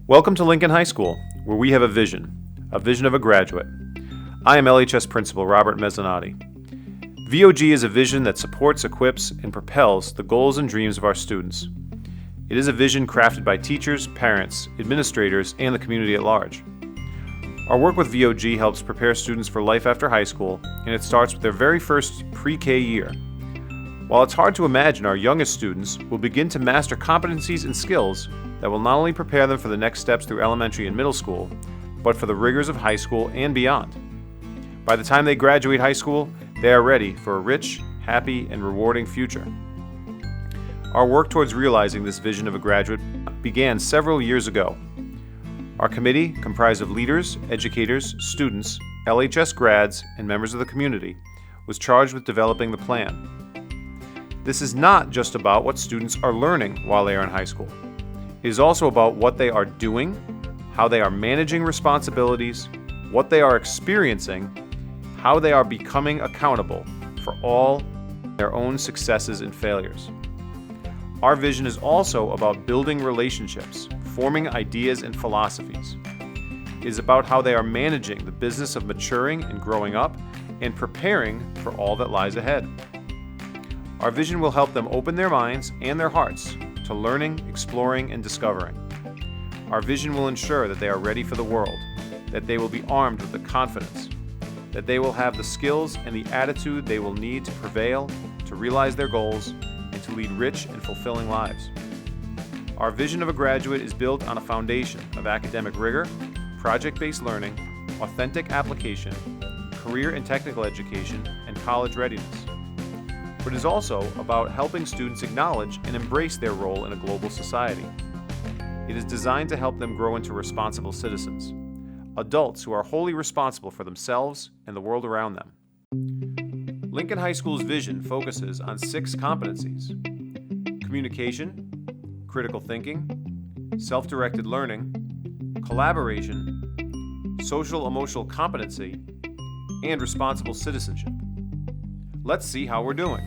Welcome to Lincoln High School, where we have a vision of a graduate. I am LHS Principal Robert Mezzanotte. VOG is a vision that supports, equips, and propels the goals and dreams of our students. It is a vision crafted by teachers, parents, administrators, and the community at large. Our work with VOG helps prepare students for life after high school, and it starts with their very first pre-K year. While it's hard to imagine our youngest students will begin to master competencies and skills that will not only prepare them for the next steps through elementary and middle school, but for the rigors of high school and beyond. By the time they graduate high school, they are ready for a rich, happy, and rewarding future. Our work towards realizing this vision of a graduate began several years ago. Our committee, comprised of leaders, educators, students, LHS grads, and members of the community, was charged with developing the plan. This is not just about what students are learning while they are in high school. It is also about what they are doing, how they are managing responsibilities, what they are experiencing, how they are becoming accountable for all their own successes and failures. Our vision is also about building relationships, forming ideas and philosophies. It is about how they are managing the business of maturing and growing up and preparing for all that lies ahead. Our vision will help them open their minds and their hearts to learning, exploring, and discovering. Our vision will ensure that they are ready for the world, that they will be armed with the confidence, that they will have the skills and the attitude they will need to prevail, to realize their goals, and to lead rich and fulfilling lives. Our vision of a graduate is built on a foundation of academic rigor, project-based learning, authentic application, career and technical education, and college readiness. But it is also about helping students acknowledge and embrace their role in a global society. It is designed to help them grow into responsible citizens, adults who are wholly responsible for themselves and the world around them. Lincoln High School's vision focuses on 6 competencies: communication, critical thinking, self-directed learning, collaboration, social-emotional competency, and responsible citizenship. Let's see how we're doing.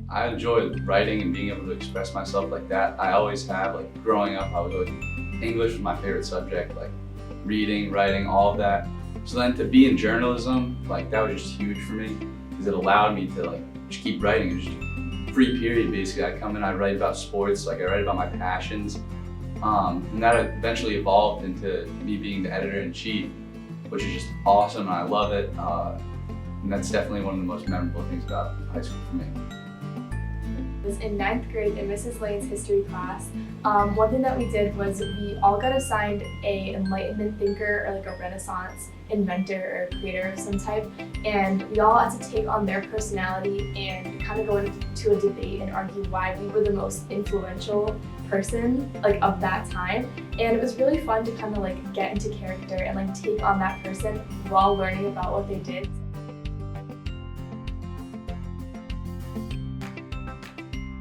I enjoy writing and being able to express myself like that. I always have, growing up, I was always, English was my favorite subject, reading, writing, all of that. So then to be in journalism, that was just huge for me, because it allowed me to just keep writing. It was just free period, basically. I come in, I write about sports, I write about my passions. And that eventually evolved into me being the editor-in-chief, which is just awesome, and I love it. And that's definitely one of the most memorable things about high school for me. Was in 9th grade in Mrs. Lane's history class. One thing that we did was we all got assigned a Enlightenment thinker or a Renaissance inventor or creator of some type, and we all had to take on their personality and kind of go into a debate and argue why we were the most influential person of that time. And it was really fun to kind of get into character and take on that person while learning about what they did.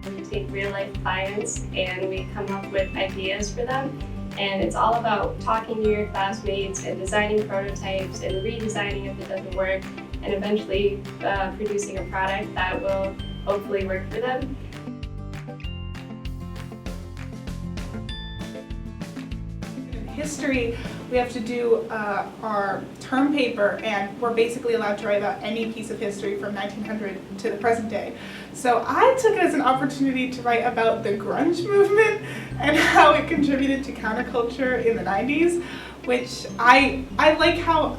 We take real life clients and we come up with ideas for them. And it's all about talking to your classmates and designing prototypes and redesigning if it doesn't work, and eventually producing a product that will hopefully work for them. In history, we have to do our term paper, and we're basically allowed to write about any piece of history from 1900 to the present day. So I took it as an opportunity to write about the grunge movement and how it contributed to counterculture in the 90s, which I like how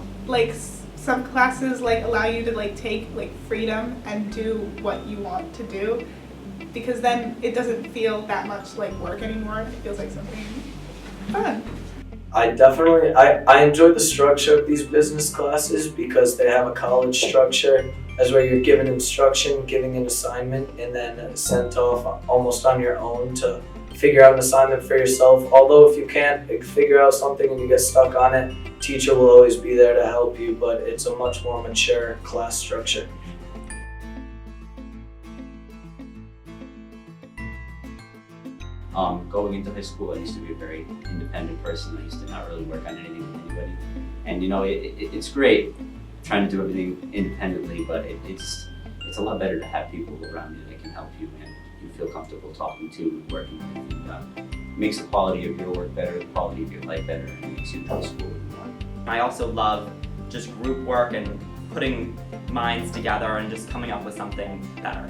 some classes allow you to take freedom and do what you want to do, because then it doesn't feel that much like work anymore. It feels like something fun. I enjoy the structure of these business classes because they have a college structure, as where you're given instruction, giving an assignment, and then sent off almost on your own to figure out an assignment for yourself. Although if you can't figure out something and you get stuck on it, teacher will always be there to help you, but it's a much more mature class structure. Going into high school, I used to be a very independent person. I used to not really work on anything with anybody. And it's great trying to do everything independently, but it's a lot better to have people around you that can help you and you feel comfortable talking to and working with. It makes the quality of your work better, the quality of your life better, and it makes you come to school more. I also love just group work and putting minds together and just coming up with something better.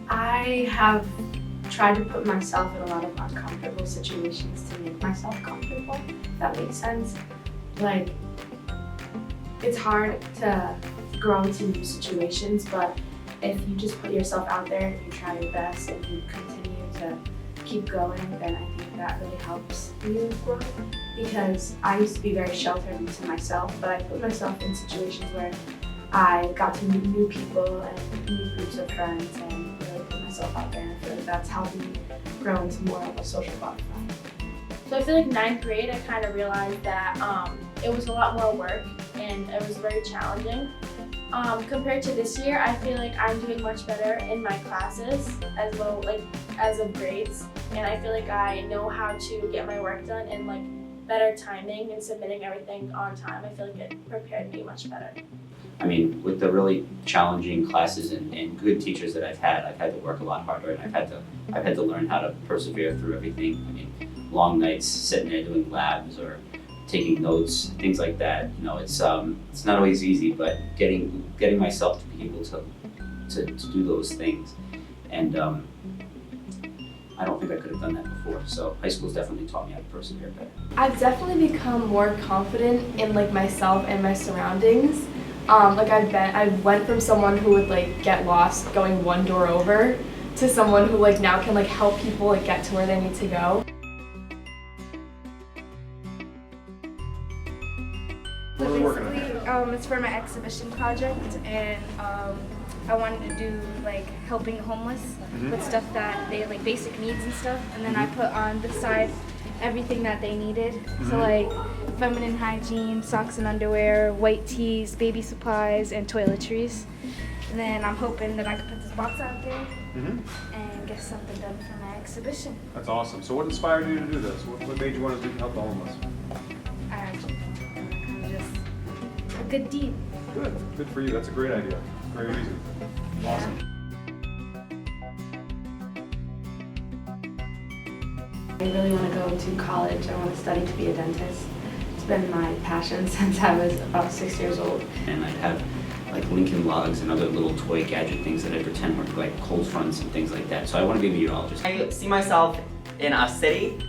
I have tried to put myself in a lot of uncomfortable situations to make myself comfortable, if that makes sense. Like, it's hard to grow into new situations, but if you just put yourself out there and you try your best and you continue to keep going, then I think that really helps you grow. Because I used to be very sheltered to myself, but I put myself in situations where I got to meet new people and new groups of friends and really put myself out there, and I feel like that's helped me grow into more of a social butterfly. So I feel like ninth grade, I kind of realized that it was a lot more work and it was very challenging. Compared to this year, I feel like I'm doing much better in my classes as well, like as of grades, and I feel like I know how to get my work done and like better timing and submitting everything on time. I feel like it prepared me much better. I mean, with the really challenging classes and good teachers that I've had to work a lot harder, and I've had to learn how to persevere through everything. I mean, long nights sitting there doing labs or taking notes, things like that. You know, it's not always easy, but getting myself to be able to do those things, and I don't think I could have done that before. So high school's definitely taught me how to persevere better. I've definitely become more confident in like myself and my surroundings. I went from someone who would like get lost going one door over to someone who like now can like help people like get to where they need to go. Basically, it's for my exhibition project, and I wanted to do like helping the homeless with stuff that they like basic needs and stuff, and then I put on the side everything that they needed. So like feminine hygiene, socks and underwear, white tees, baby supplies, and toiletries. And then I'm hoping that I can put this box out there and get something done for my exhibition. That's awesome. So what inspired you to do this? What made you want to help the homeless? I actually kind of just a good deed. Good for you. That's a great idea. Great reason. Awesome. I really want to go to college. I want to study to be a dentist. It's been my passion since I was about 6 years old. And I'd have like Lincoln Logs and other little toy gadget things that I pretend were like cold fronts and things like that. So I want to be a meteorologist. I see myself in a city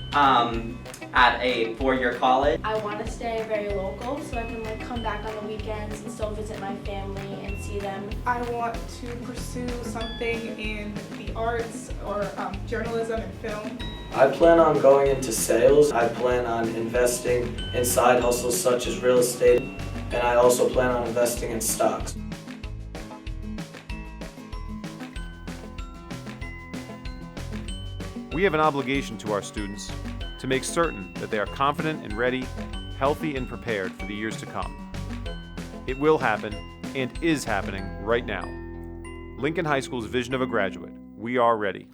at a four-year college. I want to stay very local so I can like come back on the weekends and still visit my family and see them. I want to pursue something in the arts or journalism and film. I plan on going into sales. I plan on investing in side hustles such as real estate, and I also plan on investing in stocks. We have an obligation to our students to make certain that they are confident and ready, healthy and prepared for the years to come. It will happen and is happening right now. Lincoln High School's vision of a graduate. We are ready.